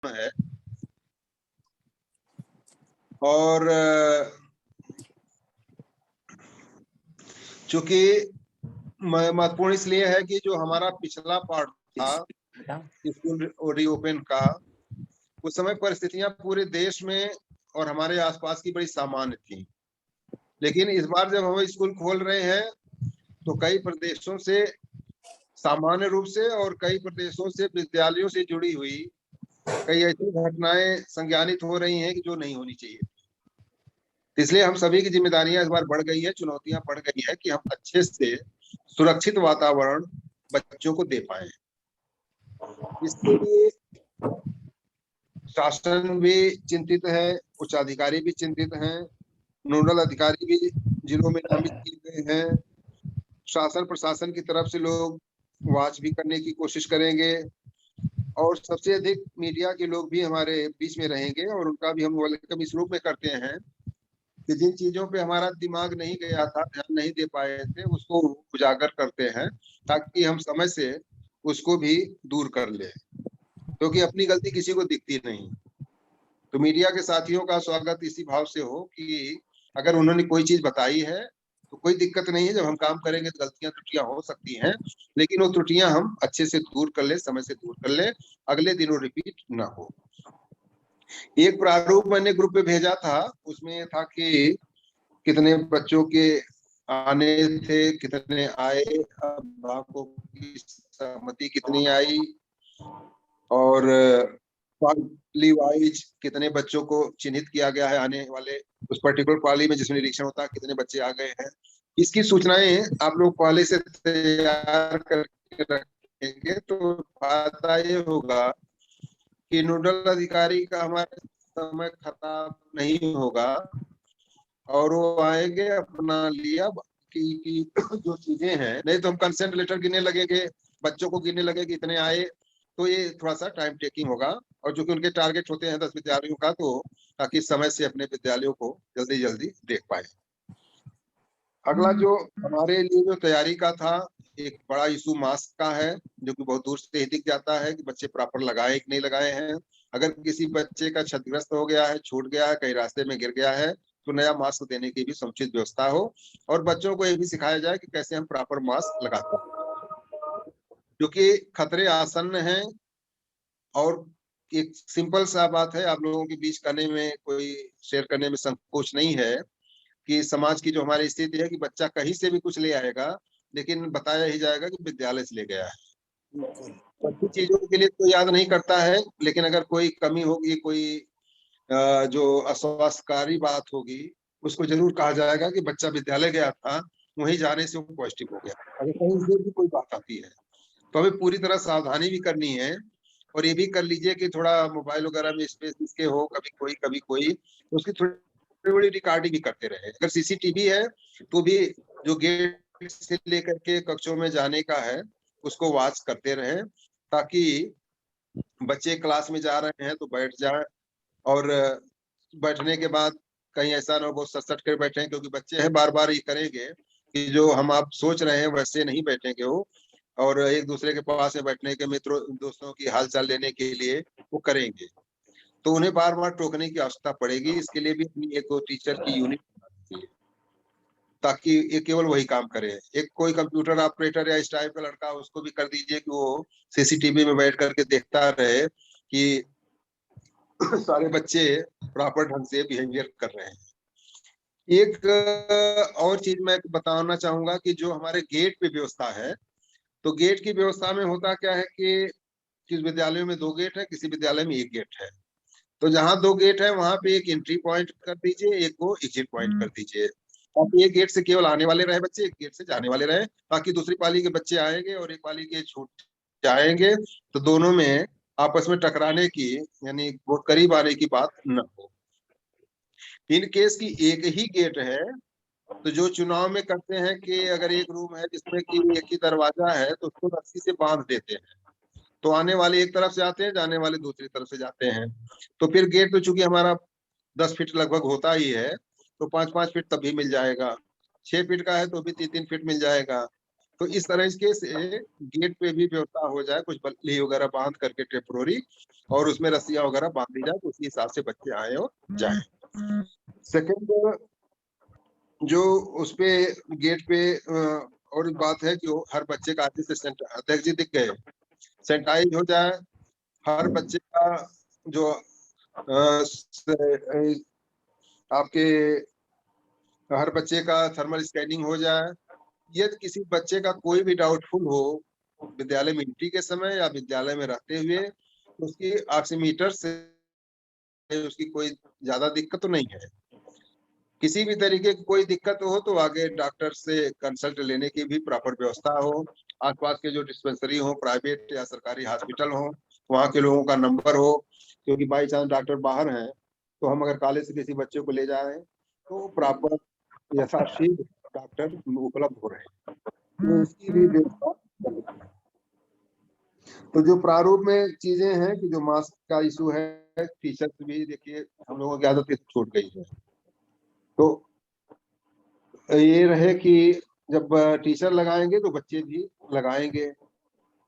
है। और चूंकि महत्वपूर्ण इसलिए है कि जो हमारा पिछला पार्ट था स्कूल रीओपन का, उस समय परिस्थितियां पूरे देश में और हमारे आसपास की बड़ी सामान्य थी। लेकिन इस बार जब हम स्कूल खोल रहे हैं तो कई प्रदेशों से सामान्य रूप से और कई प्रदेशों से विद्यालयों से जुड़ी हुई कई ऐसी घटनाएं संज्ञानित हो रही हैं कि जो नहीं होनी चाहिए। इसलिए हम सभी की जिम्मेदारियां इस बार बढ़ गई है, चुनौतियां बढ़ गई है कि हम अच्छे से सुरक्षित वातावरण बच्चों को दे पाए। इसके लिए शासन भी चिंतित है, उच्च अधिकारी भी चिंतित हैं, नोडल अधिकारी भी जिलों में नामित किए गए हैं। शासन प्रशासन की तरफ से लोग वॉच भी करने की कोशिश करेंगे और सबसे अधिक मीडिया के लोग भी हमारे बीच में रहेंगे और उनका भी हम वेलकम इस रूप में करते हैं कि जिन चीजों पे हमारा दिमाग नहीं गया था, ध्यान नहीं दे पाए थे, उसको उजागर करते हैं ताकि हम समय से उसको भी दूर कर ले, क्योंकि अपनी गलती किसी को दिखती नहीं। तो मीडिया के साथियों का स्वागत इसी भाव से हो कि अगर उन्होंने कोई चीज बताई है तो कोई दिक्कत नहीं है, जब हम काम करेंगे तो गलतियां त्रुटियां हो सकती हैं, लेकिन वो त्रुटियां हम अच्छे से दूर कर ले, समय से दूर कर ले, अगले दिन वो रिपीट ना हो। एक प्रारूप मैंने ग्रुप पे भेजा था, उसमें था कि कितने बच्चों के आने थे, कितने आए, अभिभावकों की सहमति कितनी आई, और पाली वाइज कितने बच्चों को चिन्हित किया गया है आने वाले उस पर्टिकुलर पाली में जिसमें निरीक्षण होता है, कितने बच्चे आ गए हैं। इसकी सूचनाएं आप लोग पहले से तैयार करके रखेंगे तो फायदा ये होगा कि नोडल अधिकारी का हमारे समय खराब नहीं होगा और वो आएंगे अपना लिया की जो चीजें हैं। नहीं तो हम कंसेंट लेटर गिनने लगेंगे, बच्चों को गिनने लगेंगे इतने आए, तो ये थोड़ा सा टाइम टेकिंग होगा। और जो कि उनके टारगेट होते हैं 10 विद्यालयों का, तो ताकि समय से अपने विद्यालयों को जल्दी जल्दी देख पाए। अगला जो हमारे लिए जो तैयारी का था, एक बड़ा इशू मास्क का है, जो कि बहुत दूर से ही दिख जाता है कि बच्चे प्रॉपर लगाए कि नहीं लगाए हैं। अगर किसी बच्चे का क्षतिग्रस्त हो गया है, छूट गया है, कहीं रास्ते में गिर गया है, तो नया मास्क देने की भी समुचित व्यवस्था हो और बच्चों को ये भी सिखाया जाए कि कैसे हम प्रॉपर मास्क लगाते हैं, क्योंकि खतरे आसन्न हैं। और एक सिंपल सा बात है, आप लोगों के बीच करने में कोई शेयर करने में संकोच नहीं है कि समाज की जो हमारी स्थिति है कि बच्चा कहीं से भी कुछ ले आएगा, लेकिन बताया ही जाएगा कि विद्यालय से ले गया है। अच्छी चीजों के लिए तो याद नहीं करता है, लेकिन अगर कोई कमी होगी, कोई जो अस्वास्थ्यकारी बात होगी, उसको जरूर कहा जाएगा कि बच्चा विद्यालय गया था, वहीं जाने से वो पॉजिटिव हो गया। अगर कहीं से भी कोई बात आती है तो हमें पूरी तरह सावधानी भी करनी है। और ये भी कर लीजिए कि थोड़ा मोबाइल वगैरह में स्पेस इसके हो, कभी कोई तो उसकी थोड़ी बड़ी रिकॉर्डिंग भी करते रहे। अगर सीसीटीवी है तो भी जो गेट से लेकर के कक्षों में जाने का है उसको वॉच करते रहे, ताकि बच्चे क्लास में जा रहे हैं तो बैठ जाए और बैठने के बाद कहीं ऐसा ना हो बहुत सट कर बैठे, क्योंकि बच्चे हैं बार बार ये करेंगे कि जो हम आप सोच रहे हैं वैसे नहीं बैठेंगे वो, और एक दूसरे के पास में बैठने के मित्रों दोस्तों की हालचाल लेने के लिए वो करेंगे, तो उन्हें बार बार टोकने की आवश्यकता पड़ेगी। इसके लिए भी अपनी एक टीचर की यूनिट चाहिए ताकि ये केवल वही काम करे। एक कोई कंप्यूटर ऑपरेटर या इस टाइप का लड़का, उसको भी कर दीजिए कि वो सीसीटीवी में बैठ करके देखता रहे कि सारे बच्चे प्रॉपर ढंग से बिहेवियर कर रहे हैं। एक और चीज मैं बताना चाहूंगा कि जो हमारे गेट पे व्यवस्था है, तो गेट की व्यवस्था में होता क्या है कि किस विद्यालयों में 2 गेट है, किसी विद्यालय में 1 गेट है। तो जहाँ 2 गेट है वहां पे एक एंट्री पॉइंट कर दीजिए, एक को एग्जिट पॉइंट कर दीजिए, ताकि एक गेट से केवल आने वाले रहे बच्चे, एक गेट से जाने वाले रहे, ताकि दूसरी पाली के बच्चे आएंगे और एक पाली के छूट जाएंगे तो दोनों में आपस में टकराने की, यानी बहुत करीब आने की बात न हो। इन केस की एक ही गेट है तो जो चुनाव में करते हैं कि अगर एक रूम है जिसमें कि एक ही दरवाजा है तो उसको रस्सी से बांध देते हैं, तो आने वाले एक तरफ से आते हैं, जाने वाले दूसरी तरफ से जाते हैं। तो फिर गेट तो चूंकि हमारा 10 फीट लगभग होता ही है, तो 5-5 फीट तब भी मिल जाएगा, 6 फीट का है तो भी 3-3 फीट मिल जाएगा। तो इस तरह से गेट पे भी व्यवस्था हो जाए, कुछ बल्ली वगैरह बांध करके टेम्पोररी, और उसमें रस्सियां वगैरह बांध दी जाए, तो उसी हिसाब से बच्चे आए और जाए। सेकंड, जो उस पे गेट पे और एक बात है कि हर बच्चे का आदि से अध्यक्ष जी दिख गए, सैनिटाइज हो जाए, हर बच्चे का जो आपके हर बच्चे का थर्मल स्कैनिंग हो जाए। यदि किसी बच्चे का कोई भी डाउटफुल हो विद्यालय में एंट्री के समय या विद्यालय में रहते हुए, तो उसकी ऑक्सीमीटर से उसकी कोई ज्यादा दिक्कत तो नहीं है। किसी भी तरीके की कोई दिक्कत हो तो आगे डॉक्टर से कंसल्ट लेने की भी प्रॉपर व्यवस्था हो। आसपास के जो डिस्पेंसरी हो, प्राइवेट या सरकारी हॉस्पिटल हो, वहाँ के लोगों का नंबर हो, क्योंकि बाई चांस डॉक्टर बाहर हैं, तो हम अगर कॉलेज से किसी बच्चे को ले जाएं तो प्रॉपर यथाशीघ्र डॉक्टर उपलब्ध हो रहे हैं, तो इसकी भी व्यवस्था करनी है। तो जो प्रारूप में चीजें हैं कि जो मास्क का इशू है, टीचर्स भी देखिए हम लोगों की आदत छूट गई है, तो ये रहे कि जब टीचर लगाएंगे तो बच्चे भी लगाएंगे।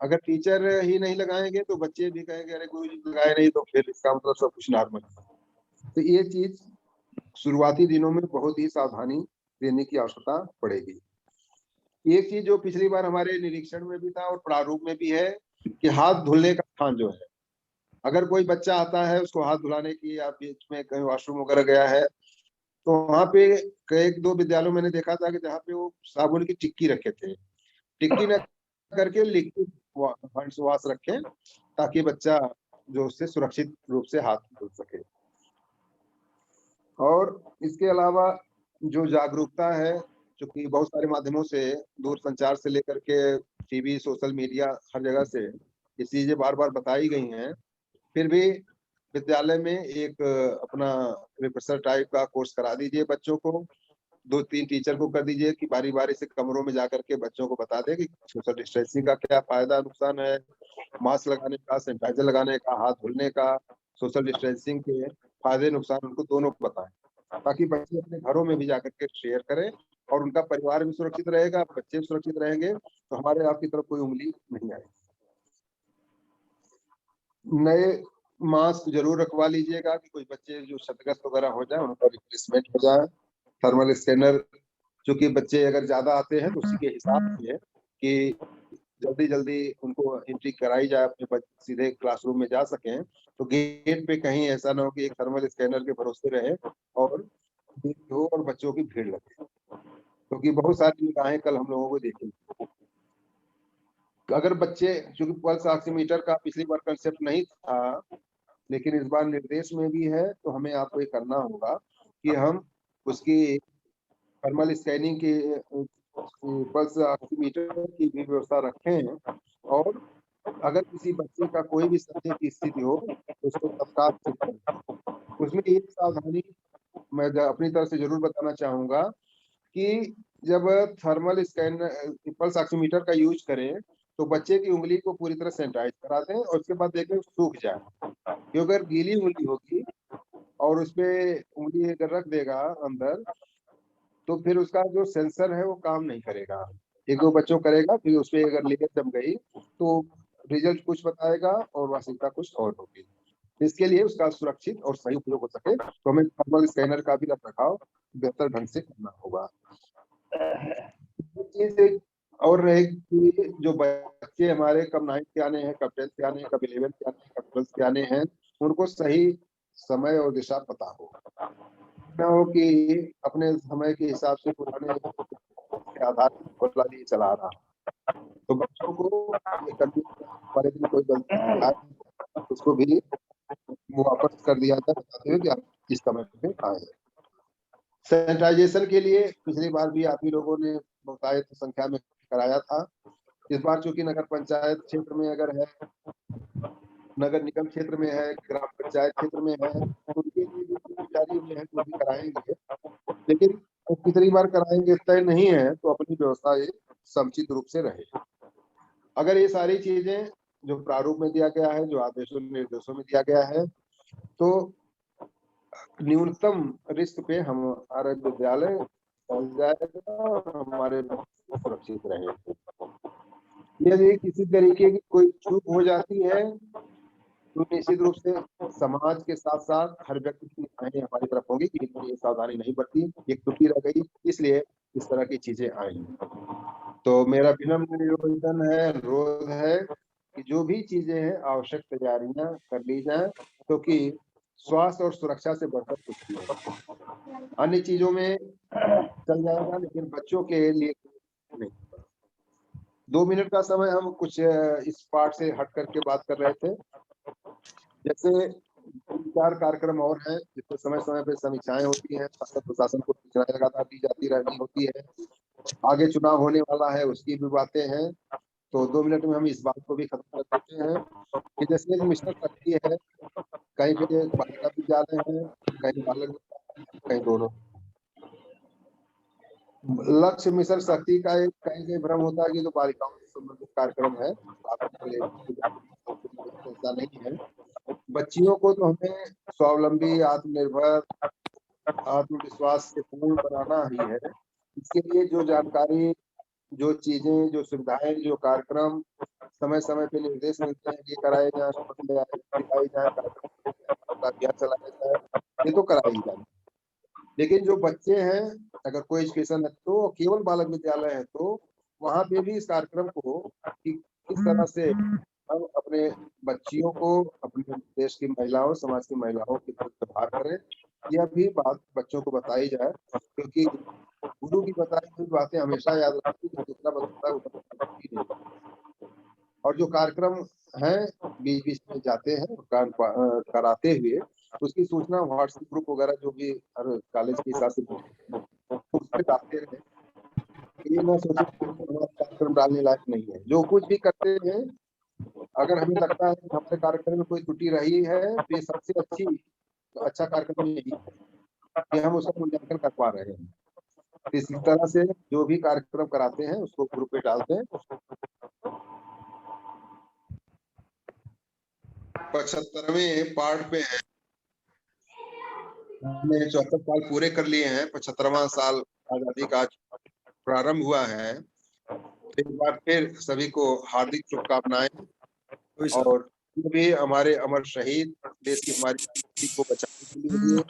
अगर टीचर ही नहीं लगाएंगे तो बच्चे भी कहेंगे अरे गुरु जी लगाए नहीं, तो फिर इसका मतलब सब कुछ नॉर्मल है। तो ये चीज शुरुआती दिनों में बहुत ही सावधानी देने की आवश्यकता पड़ेगी। एक चीज जो पिछली बार हमारे निरीक्षण में भी था और प्रारूप में भी है कि हाथ धुलने का स्थान जो है, अगर कोई बच्चा आता है उसको हाथ धुलाने की, या बीच में कहीं वॉशरूम वगैरह गया है, तो वहां पे एक दो विद्यालयों मैंने देखा था कि जहाँ पे वो साबुन की टिक्की रखे थे, टिक्की न करके लिक्विड हैंड वॉश रखें, ताकि बच्चा जो उससे सुरक्षित रूप से हाथ धुल सके। और इसके अलावा जो जागरूकता है, चूंकि बहुत सारे माध्यमों से, दूर संचार से लेकर के टीवी, सोशल मीडिया, हर जगह से ये चीजें बार बार बताई गई हैं, फिर भी विद्यालय में एक अपना रिहर्सल टाइप का कोर्स करा दीजिए बच्चों को, 2-3 टीचर को कर दीजिए कि बारी बारी से कमरों में जाकर के बच्चों को बता दे कि सोशल डिस्टेंसिंग का क्या फायदा नुकसान है, मास्क लगाने का, सैनिटाइजर लगाने का, हाथ धुलने का, सोशल डिस्टेंसिंग के फायदे नुकसान उनको दोनों को बताएं, ताकि बच्चे अपने घरों में भी जाकर के शेयर करें, और उनका परिवार भी सुरक्षित रहेगा, बच्चे भी सुरक्षित रहेंगे, तो हमारे आपकी तरफ कोई उंगली नहीं आएगी। नए मास्क जरूर रखवा लीजिएगा कि कोई बच्चे जो क्षतिग्रस्त वगैरह हो जाए उनका रिप्लेसमेंट हो जाए। थर्मल स्कैनर, क्योंकि बच्चे अगर ज्यादा आते हैं तो उसी के हिसाब से कि जल्दी जल्दी उनको एंट्री कराई जाए, अपने बच्चे सीधे क्लासरूम में जा सकें, तो गेट पे कहीं ऐसा ना हो कि एक थर्मल स्कैनर के भरोसे रहे और भीड़ हो और बच्चों की भीड़ लगे, क्योंकि बहुत सारी निगाहें कल हम लोगों को देखी। अगर बच्चे, चूंकि पल्स ऑक्सीमीटर का पिछली बार कंसेप्ट नहीं था, लेकिन इस बार निर्देश में भी है, तो हमें आपको ये करना होगा कि हम उसकी थर्मल स्कैनिंग की, पल्स ऑक्सीमीटर की भी व्यवस्था रखें, और अगर किसी बच्चे का कोई भी संदेह की स्थिति हो तो उसको तत्काल चेक करें। उसमें एक सावधानी मैं अपनी तरफ से जरूर बताना चाहूंगा कि जब थर्मल स्कैन पल्स ऑक्सीमीटर का यूज करें तो बच्चे की उंगली को पूरी तरह सैनिटाइज करा दें, और उसके बाद देखें सूख जाए, क्योंकि अगर गीली उंगली होगी और उसपे उंगली अगर रख देगा अंदर, तो फिर उसका जो सेंसर है वो काम नहीं करेगा। एक दो बच्चों करेगा, फिर उसपे अगर लेयर जम गई तो रिजल्ट कुछ बताएगा और वास्तविकता कुछ और होगी। इसके लिए उसका सुरक्षित और सही उपयोग हो सके तो हमें थर्मल स्कैनर का भी रखरखाव बेहतर ढंग से करना होगा। चीज और रहे कि जो बच्चे हमारे कब 9th के आने हैं, कब 10th के आने हैं, कब 11th के आने हैं, कब 12th के आने हैं, उनको सही समय और दिशा पता हो, न हो कि अपने समय के हिसाब से पुराने के आधार पर बदला लिए चला रहा, तो बच्चों को ये करने वाले दिन कोई गलती उसको भी वापस कर दिया जाए, बताते हुए कि आप इस समय पे आए। सैनिटाइजेशन के लिए पिछली बार भी आप ही लोगों ने बहुतायत संख्या में कराया था। इस बार चूंकि नगर पंचायत क्षेत्र में अगर है, नगर निगम क्षेत्र में है, ग्राम पंचायत क्षेत्र में है, तो उनके लिए भी जिम्मेदारी में है जो भी कराएंगे, लेकिन कितनी बार कराएंगे तय नहीं है, तो अपनी व्यवस्था ये समुचित रूप से रहे। अगर ये सारी चीजें जो प्रारूप में दिया गया है, जो आदेशों निर्देशों में दिया गया है, तो न्यूनतम रिस्क पे हमारे विद्यालय चल जाएगा और हमारे बच्चे सुरक्षित रहेंगे। यदि किसी तरीके की कोई चूक हो जाती है तो निश्चित रूप से समाज के साथ साथ हर व्यक्ति की निगाहें हमारी तरफ होंगी कि ये सावधानी नहीं बरती, एक त्रुटि रह गई, इसलिए इस तरह की चीजें आई। तो मेरा विनम्र निवेदन है, अनुरोध है कि जो भी चीजें हैं आवश्यक तैयारियां कर ली जाए, क्योंकि स्वास्थ्य और सुरक्षा से बढ़कर कुछ नहीं है। अन्य चीजों में चल जाएगा लेकिन बच्चों के लिए नहीं। 2 मिनट का समय हम कुछ इस पार्ट से हट करके बात कर रहे थे। जैसे 4 कार्यक्रम और हैं जिसमें समय समय पे समीक्षाएं होती हैं, शासन प्रशासन को सूचनाएं लगातार दी जाती रहनी होती है। आगे चुनाव होने वाला है उसकी भी बातें हैं। तो 2 मिनट में हम इस बात को भी खत्म कर देते हैं कि जैसे एक मिशन शक्ति है, कहीं पे बालिका विद्यालय है, कहीं बालक विद्यालय है, कहीं दोनों। लक्ष्य मिशन शक्ति का एक कहीं कहीं भ्रम होता है कि जो बालिकाओं से संबंधित कार्यक्रम है, ऐसा नहीं है। बच्चियों को तो हमें स्वावलंबी, आत्मनिर्भर, आत्मविश्वास से पूर्ण बनाना ही है। इसके लिए जो जानकारी, जो चीजें, जो सुविधाएं, जो कार्यक्रम समय समय पे निर्देश मिलते हैं कि कराए जाए, दिखाई जाए, अभियान चलाया जाए, ये तो कराई जाए। लेकिन जो बच्चे हैं, अगर कोई एजुकेशन है तो केवल बालक विद्यालय है तो वहां पे भी इस कार्यक्रम को कि किस तरह से हम अपने बच्चियों को, अपने देश की महिलाओं, समाज की महिलाओं की तरफ व्यवहार करें, यह भी बात बच्चों को बताई जाए, क्योंकि गुरु की बताई हुई बातें हमेशा याद रखती है, जितना बताता है उतना नहीं। और जो कार्यक्रम हैं बीच बीच में जाते हैं कराते हुए, उसकी सूचना व्हाट्सएप ग्रुप वगैरह जो भी हर कॉलेज के हिसाब से उस पर डालते रहे। ये ना सोचे हमारा कार्यक्रम डालने लायक नहीं है। जो कुछ भी करते हैं, अगर हमें लगता है कि हमारे कार्यक्रम में कोई त्रुटि रही है तो ये सबसे अच्छा कार्यक्रम यही है कि हम उसका मूल्यांकन कर पा रहे हैं। इसी तरह से जो भी कार्यक्रम कराते हैं उसको ग्रुप पे डालते हैं। 75वें पार्ट पे है, हमने 74 साल पूरे कर लिए हैं। 75वां साल आजादी का आज प्रारंभ हुआ है। एक बार फिर सभी को हार्दिक शुभकामनाएं। और जो भी हमारे अमर शहीद देश की हमारी आजादी को बचाने के लिए,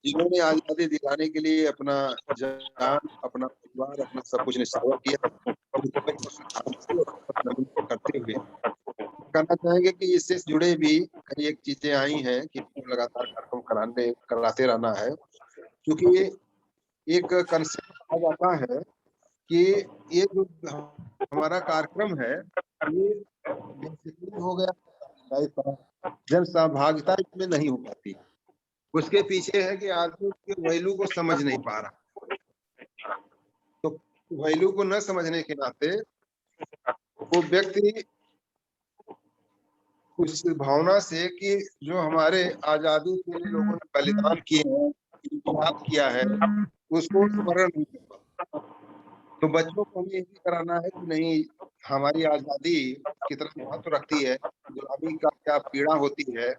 जिन्होंने आजादी दिलाने के लिए अपना जान, अपना परिवार, अपना सब कुछ निछावर किया, करते हुए कहना चाहेंगे कि इससे जुड़े भी कई एक चीजें आई हैं कि लगातार कार्यक्रम कराते रहना है, क्योंकि एक कंसेप्ट कहा जाता है कि ये जो हमारा कार्यक्रम है ये बेसिकली हो गया, जन सहभागिता इसमें नहीं हो पाती। उसके पीछे है कि आदमी के वैल्यू को समझ नहीं पा रहा। तो वैल्यू को न समझने के नाते वो व्यक्ति उस भावना से कि जो हमारे आजादी के लिए लोगों ने बलिदान किए हैं, इतिहास किया है, उसको स्मरण नहीं करता। तो बच्चों को हमें यही कराना है कि नहीं, हमारी आजादी कितना महत्व रखती है, गुलामी का क्या पीड़ा होती है,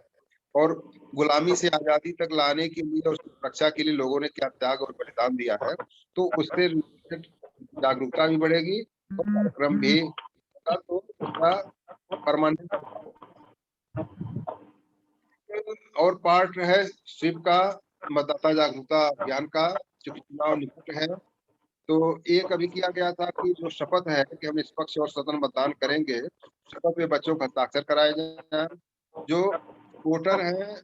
और गुलामी से आजादी तक लाने के लिए और सुरक्षा के लिए लोगों ने क्या त्याग और बलिदान दिया है। तो उससे जागरूकता भी बढ़ेगी और कार्यक्रम भी होगा तो उसका परमानेंट। और पार्ट है स्वीप का, मतदाता जागरूकता अभियान का, जो चुनाव निकट है। तो एक अभी किया गया था कि जो शपथ है कि हम निष्पक्ष और स्वतंत्र मतदान करेंगे, शपथ में बच्चों का हस्ताक्षर कराए जाए। जो वोटर हैं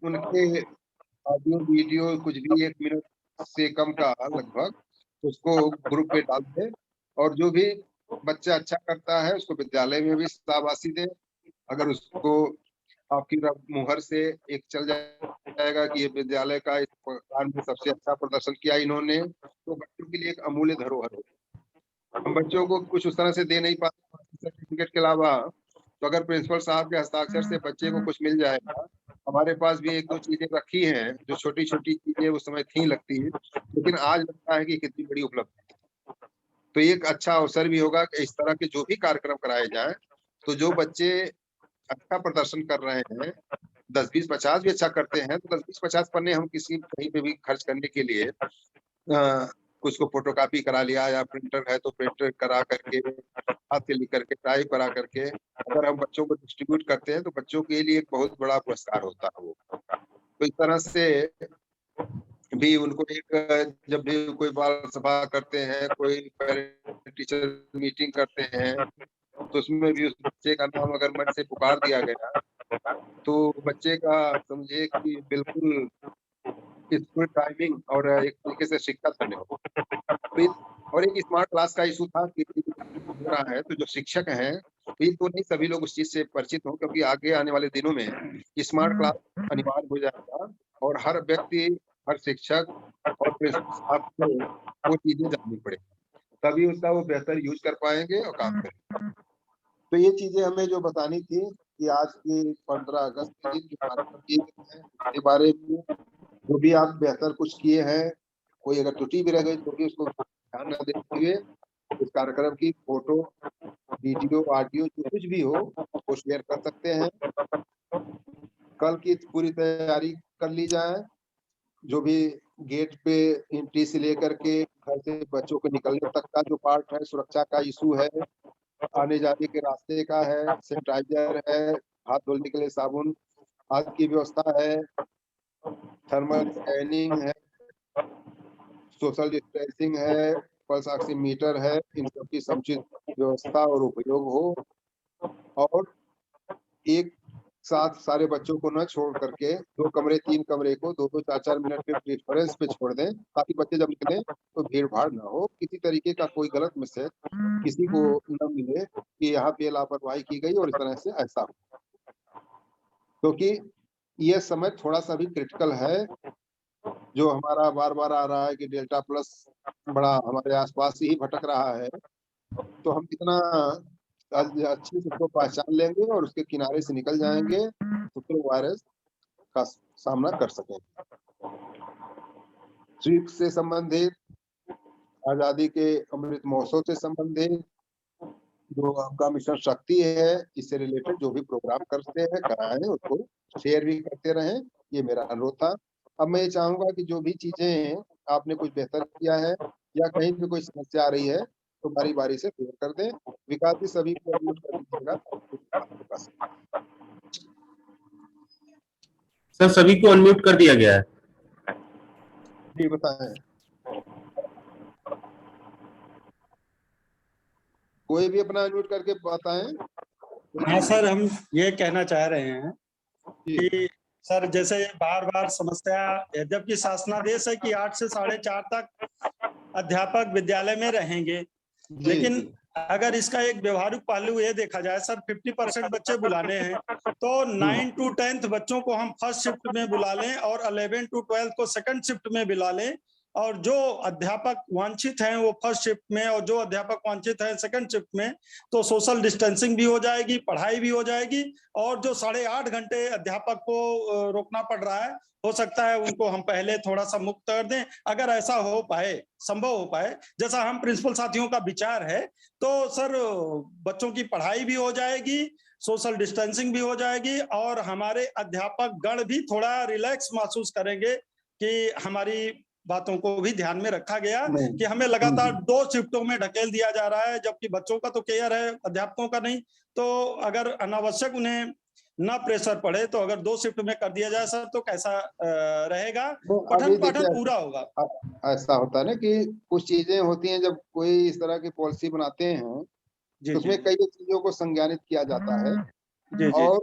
उनके ऑडियो वीडियो कुछ भी 1 मिनट से कम का लगभग उसको ग्रुप पे डाल दें, और जो भी बच्चा अच्छा करता है उसको विद्यालय में भी शाबाशी दें। अगर उसको आपकी मुहर से एक चल जाएगा कि ये विद्यालय का इस प्रकार में सबसे अच्छा प्रदर्शन किया इन्होंने, तो बच्चों के लिए एक अमूल्य धरोहर है। हम बच्चों को कुछ उस तरह से दे नहीं पाते सर्टिफिकेट के अलावा, तो अगर प्रिंसिपल साहब के हस्ताक्षर से बच्चे को कुछ मिल जाएगा। हमारे पास भी 1-2 चीजें रखी हैं जो छोटी छोटी चीजें उस समय थी लगती है, लेकिन आज लगता है कि कितनी बड़ी उपलब्धि। तो एक अच्छा अवसर भी होगा कि इस तरह के जो भी कार्यक्रम कराए जाए, तो जो बच्चे अच्छा प्रदर्शन कर रहे हैं, 10, 20, 50 भी अच्छा करते हैं, तो 10, 20, 50 पन्ने हम किसी कहीं पे भी खर्च करने के लिए कुछ को फोटोकॉपी करा लिया, या प्रिंटर है तो प्रिंटर करा करके, हाथ से लिख करके, टाइप करा करके अगर हम बच्चों को डिस्ट्रीब्यूट करते हैं तो बच्चों के लिए एक बहुत बड़ा पुरस्कार होता है वो। तो इस तरह से भी उनको एक, जब भी कोई बाल सभा करते हैं, कोई पेरेंट टीचर मीटिंग करते हैं, तो उसमें भी उस बच्चे का नाम अगर मन से पुकार दिया गया तो बच्चे का समझिए कि बिल्कुल स्कूल टाइमिंग और एक तरीके से शिक्षा धन्य हो। और एक स्मार्ट क्लास का इशू था कि हो रहा है, तो जो शिक्षक हैं ये तो नहीं सभी लोग उस चीज से परिचित हों, क्योंकि आगे आने वाले दिनों में स्मार्ट क्लास अनिवार्य हो जाएगा और हर व्यक्ति, हर शिक्षक और फिर आपको वो चीजें जाननी पड़ेगी, तभी उसका वो बेहतर यूज कर पाएंगे और काम करेंगे। तो ये चीजें हमें जो बतानी थी कि आज की 15 अगस्त के दिन जो कार्यक्रम किए गए हैं उसके बारे में, जो भी आप बेहतर कुछ किए हैं, कोई अगर त्रुटि भी रह गई तो भी उसको ध्यान न देते हुए इस कार्यक्रम की फोटो, वीडियो, ऑडियो जो कुछ भी हो वो शेयर कर सकते हैं। कल की पूरी तैयारी कर ली जाए, जो भी गेट पे एंट्री से लेकर के घर से बच्चों को निकलने तक का जो पार्ट है, सुरक्षा का इशू है, आने जाने के रास्ते का है, सैनिटाइजर है, हाथ धोने के लिए साबुन आदि की व्यवस्था है, थर्मल स्कैनिंग है, सोशल डिस्टेंसिंग है, पल्स ऑक्सीमीटर है, इन सब की समुचित व्यवस्था और उपयोग हो। और एक साथ सारे बच्चों को न छोड़ करके 2 कमरे 3 कमरे को 2-2 4-4 मिनट के डिफरेंस पे छोड़ दें, ताकि बच्चे जब निकले तो भीड़ भाड़ ना हो, किसी तरीके का कोई गलत मैसेज किसी को न मिले कि यहाँ पे लापरवाही की गई और इस तरह से ऐसा हो, क्योंकि ये समय थोड़ा सा भी क्रिटिकल है। जो हमारा बार बार आ रहा है कि डेल्टा प्लस बड़ा हमारे आसपास ही भटक रहा है, तो हम कितना अच्छे से उसको पहचान लेंगे और उसके किनारे से निकल जाएंगे तो फिर वायरस का सामना कर सकेंगे। स्वीप से संबंधित, आजादी के अमृत महोत्सव से संबंधित जो आपका मिशन शक्ति है, इससे रिलेटेड जो भी प्रोग्राम करते हैं कराएं, उसको शेयर भी करते रहें, ये मेरा अनुरोध था। अब मैं ये चाहूंगा कि जो भी चीजें आपने कुछ बेहतर किया है या कहीं भी कोई समस्या आ रही है तो बारी बारी से शेयर कर दें। विकास भी सभी को अनम्यूट कर दीजिएगा। आपके पास सर सभी को अनम्यूट कर दिया गया है। जी बताएं, कोई भी अपना अनम्यूट करके बताएं। हाँ सर, हम ये कहना चाह रहे हैं जी कि सर जैसे बार बार समस्या, जबकि शासनादेश है कि 8 से 4:30 तक अध्यापक विद्यालय में रहेंगे, जी लेकिन जी अगर इसका एक व्यवहारिक पहलू ये देखा जाए सर, 50% बच्चे बुलाने हैं तो 9 to 10 बच्चों को हम फर्स्ट शिफ्ट में बुला लें और 11 to 12 को सेकंड शिफ्ट में बुला लें, और जो अध्यापक वांछित हैं वो फर्स्ट शिफ्ट में और जो अध्यापक वांछित हैं सेकंड शिफ्ट में, तो सोशल डिस्टेंसिंग भी हो जाएगी, पढ़ाई भी हो जाएगी, और जो 8.5 घंटे अध्यापक को रोकना पड़ रहा है, हो सकता है उनको हम पहले थोड़ा सा मुक्त कर दें, अगर ऐसा हो पाए, संभव हो पाए, जैसा हम प्रिंसिपल साथियों का विचार है, तो सर बच्चों की पढ़ाई भी हो जाएगी, सोशल डिस्टेंसिंग भी हो जाएगी, और हमारे अध्यापक गण भी थोड़ा रिलैक्स महसूस करेंगे कि हमारी बातों को भी ध्यान में रखा गया कि हमें लगातार 2 शिफ्टों में ढकेल दिया जा रहा है, जबकि बच्चों का तो केयर है, अध्यापकों का नहीं। तो अगर अनावश्यक उन्हें ना प्रेशर पड़े तो अगर 2 शिफ्ट में कर दिया जाए सर, तो कैसा रहेगा, पठन पाठन पूरा होगा। ऐसा होता है ना कि कुछ चीजें होती हैं, जब कोई इस तरह की पॉलिसी बनाते हैं तो उसमें कई चीजों को संज्ञानित किया जाता है जी जी और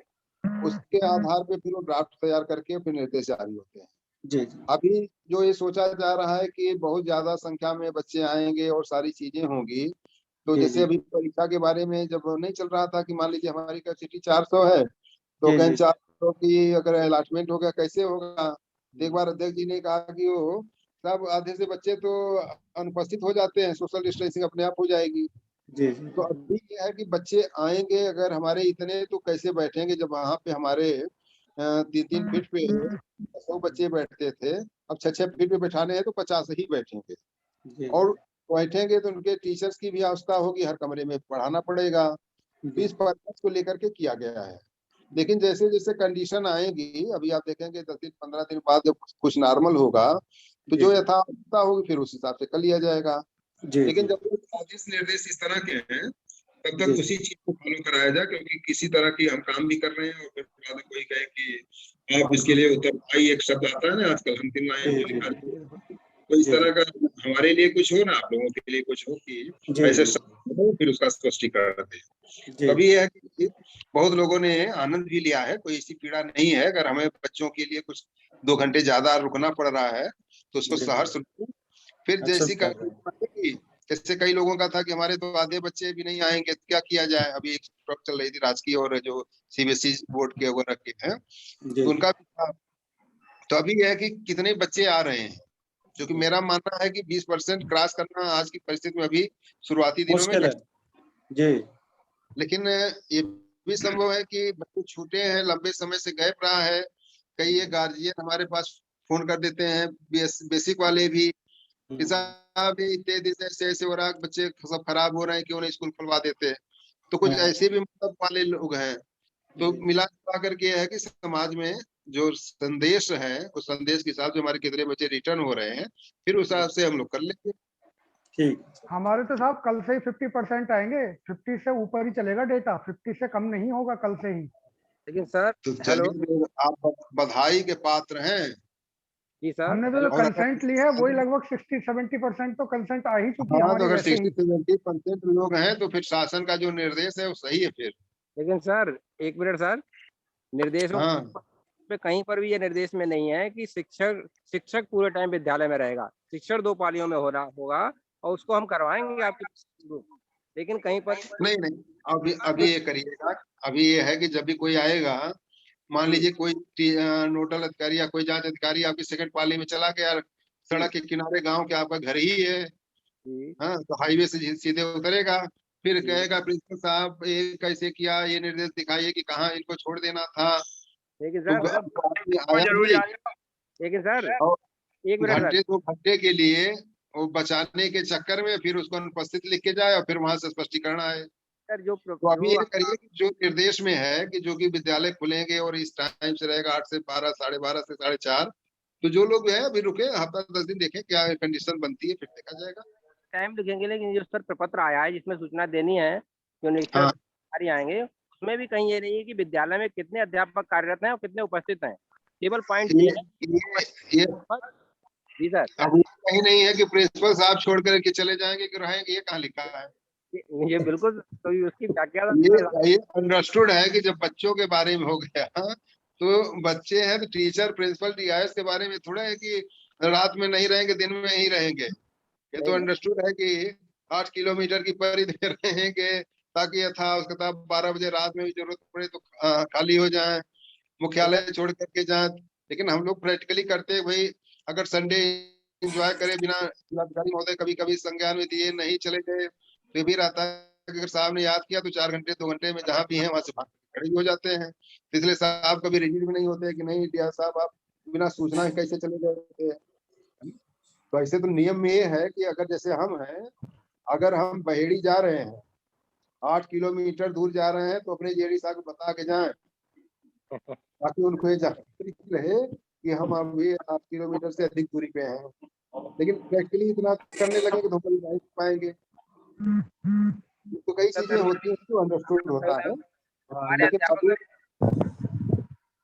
उसके आधार पे फिर वो ड्राफ्ट तैयार करके फिर निर्देश जारी होते हैं। जी। अभी जो ये सोचा जा रहा है कि बहुत ज्यादा संख्या में बच्चे आएंगे और सारी चीजें होंगी, तो जैसे अभी परीक्षा के बारे में जब नहीं चल रहा था कि मान लीजिए हमारी कैपेसिटी 400 है, तो कहीं 400 की अगर अलॉटमेंट हो गया कैसे होगा। एक बार अध्यक्ष जी ने कहा कि वो सब आधे से बच्चे तो अनुपस्थित हो जाते हैं, सोशल डिस्टेंसिंग अपने आप हो जाएगी। जी तो अभी ये है कि बच्चे आएंगे अगर हमारे इतने, तो कैसे बैठेंगे, जब वहां पे हमारे 3-3 फीट पे 100 बच्चे बैठते थे, अब 6-6 फीट पे बैठाने हैं तो 50 ही बैठेंगे, और बैठेंगे तो उनके टीचर्स की भी आवश्यकता होगी, हर कमरे में पढ़ाना पड़ेगा। तो इस पर्पज को लेकर के किया गया है। लेकिन जैसे जैसे कंडीशन आएगी, अभी आप देखेंगे 10 दिन 15 दिन बाद जब कुछ नॉर्मल होगा तो जो यथावस्था होगी फिर उस हिसाब से कर लिया जाएगा। जी लेकिन जब आदेश निर्देश इस तरह के हैं तब तक जी। उसी चीज को फॉलो कराया जाए, क्योंकि किसी तरह की हम काम भी कर रहे हैं और फिर बाद में कोई कहे कि आप इसके लिए उत्तरदायी, एक शब्द आता है ना आजकल, हम तीन लाइन जी, जो लिखा जी, है, तो इस जी, तरह का हमारे लिए कुछ हो ना आप लोगों के लिए कुछ हो कि जी, ऐसे जी, शब्द हो, फिर उसका स्पष्टीकरण दें। जी, तभी यह है कि बहुत लोगों ने आनंद भी लिया है, कोई ऐसी पीड़ा नहीं है। अगर हमें बच्चों के लिए कुछ 2 घंटे ज्यादा रुकना पड़ रहा है तो उसको जी, सहर्ष रुको। फिर जैसी एक्सेप्ट कर रहे हैं। कभी जैसे कई लोगों का था कि हमारे तो आधे बच्चे भी नहीं आएंगे, तो क्या किया जाए। अभी एक प्रॉब्लम चल रही थी राजकीय और जो सीबीएसई बोर्ड के वगैरह के हैं, जी, तो उनका भी था। तो अभी यह है कि कितने बच्चे आ रहे हैं, जो कि मेरा मानना है कि 20% क्रॉस करना आज की परिस्थिति में अभी शुरुआती दिनों में मुश्किल है। जी, लेकिन ये भी संभव है कि बच्चे छूटे हैं, लंबे समय से गैप रहा है। कई ये गार्जियन हमारे पास फोन कर देते हैं, बेसिक वाले भी, कि साहब ये इतने दिन से ऐसे ऐसे हो रहा है, बच्चे सब खराब हो रहे हैं, क्यों नहीं स्कूल खुलवा देते। तो कुछ ऐसे भी मतलब वाले लोग हैं। तो जी, मिला जुला करके यह है कि समाज में जो संदेश है, उस संदेश के हिसाब से हमारे कितने बच्चे रिटर्न हो रहे हैं, फिर उस हिसाब से हम लोग कर लेंगे। ठीक। हमारे तो साहब कल से ही 50% आएंगे, 50 से ऊपर ही चलेगा डेटा, 50 से कम नहीं होगा कल से ही। लेकिन सर तो हेलो चलिए, आप बधाई के पात्र हैं। जी सर हमने तो जो हेलो और कंसेंट ली है वही लगभग 60-70% तो कंसेंट आ ही चुकी है हाँ, तो हमारी अगर वैसे ही। 60-70% लोग हैं तो फिर शासन का जो निर्देश है वो सही है फिर। लेकिन सर एक मिनट सर, निर्देशों हाँ पे कहीं पर भी ये निर्देश में नहीं है कि शिक्षक पूरे टाइम विद्यालय में रहेगा। शिक्षण 2 पालियों में होगा और उसको हम करवाएंगे आपके, लेकिन कहीं पर नहीं नहीं, अभी ये करिएगा। अभी ये है कि जब भी कोई आएगा, मान लीजिए कोई नोडल अधिकारी या कोई जांच अधिकारी आपकी सेकंड पाली में चला गया, सड़क के किनारे गांव के आपका घर ही है, जी हाँ, तो हाईवे से सीधे उतरेगा, फिर जी कहेगा प्रिंसिपल साहब ये कैसे किया, ये निर्देश दिखाइए कि कहाँ इनको छोड़ देना था। लेकिन तो सर आदमी आया भी लेकिन सर और एक मिनट सर, 2 घंटे के लिए वो बचाने के चक्कर में फिर उसको अनुपस्थित लिख के जाए और फिर वहां से स्पष्टीकरण आए। तो अभी जो ये करिए कि जो निर्देश में है कि जो कि विद्यालय खुलेंगे और इस टाइम से रहेगा 8 से 12, 12:30 से 4:30, तो जो लोग है अभी रुके, हफ्ता 10 दिन देखें क्या कंडीशन बनती है, फिर देखा जाएगा। टाइम लिखेंगे, लेकिन जो सर प्रपत्र आया है जिसमें सूचना देनी है, जो निरीक्षण हाँ, अधिकारी आएंगे, उसमें भी कहीं ये नहीं है कि विद्यालय में कितने अध्यापक कार्यरत हैं और कितने उपस्थित हैं। केवल पॉइंट ये है ये जी सर, अब ये कहीं नहीं है कि प्रिंसिपल साहब छोड़ करके चले जाएंगे कि रहेंगे, ये कहाँ लिखा है। ये बिल्कुल तो उसकी व्याख्या ये अंडरस्टूड है कि जब बच्चों के बारे में हो गया तो बच्चे हैं तो टीचर प्रिंसिपल डीआईएस के बारे में थोड़ा है कि रात में नहीं रहेंगे दिन में ही रहेंगे। ये तो अंडरस्टूड है कि 8 किलोमीटर की परिधि में रहेंगे, ताकि यथा उसका 12 बजे रात में भी जरूरत पड़े तो खाली हो जाए, मुख्यालय छोड़ करके जाए। लेकिन हम लोग प्रैक्टिकली करते हैं भाई, अगर संडे एंजॉय करे बिना जिलाधिकारी महोदय कभी कभी संज्ञान में दिए नहीं चले गए, तो भी रहता है कि अगर साहब ने याद किया तो 4 घंटे 2 घंटे में जहाँ भी है वहां से खड़े भी हो जाते हैं। इसलिए साहब कभी रिजिड भी नहीं होते कि नहीं दिया साहब आप बिना सूचना कैसे चले गए थे। तो ऐसे तो नियम में ये है कि अगर जैसे हम हैं, अगर हम बहेड़ी जा रहे हैं 8 किलोमीटर दूर जा रहे हैं तो अपने जेडी साहब को बता के जाएं, ताकि उनको ये जानकारी रहे कि हम अभी 8 किलोमीटर से अधिक दूरी पे हैं। लेकिन प्रैक्टिकली इतना करने लगेंगे तो हम कभी नहीं पाएंगे। तो कई चीजें होती हैं जो अंडरस्टूड होता है। हमारे लेकिन अध्यापक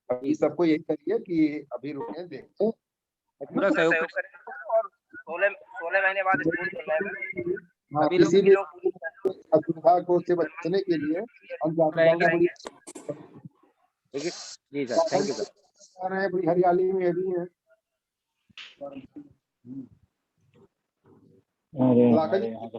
अभी सबको यही करिए कि अभी रुके देखें। पूरा सहयोग करें और 16 महीने बाद स्कूल खुलेगा। हाँ, अभी किसी भी लोग असुविधा को से बचने के लिए हम रहेंगे। बड़ी जी सर, थैंक यू सर। बड़ी हरियाली में भी है। अरे हमारे यहाँ तो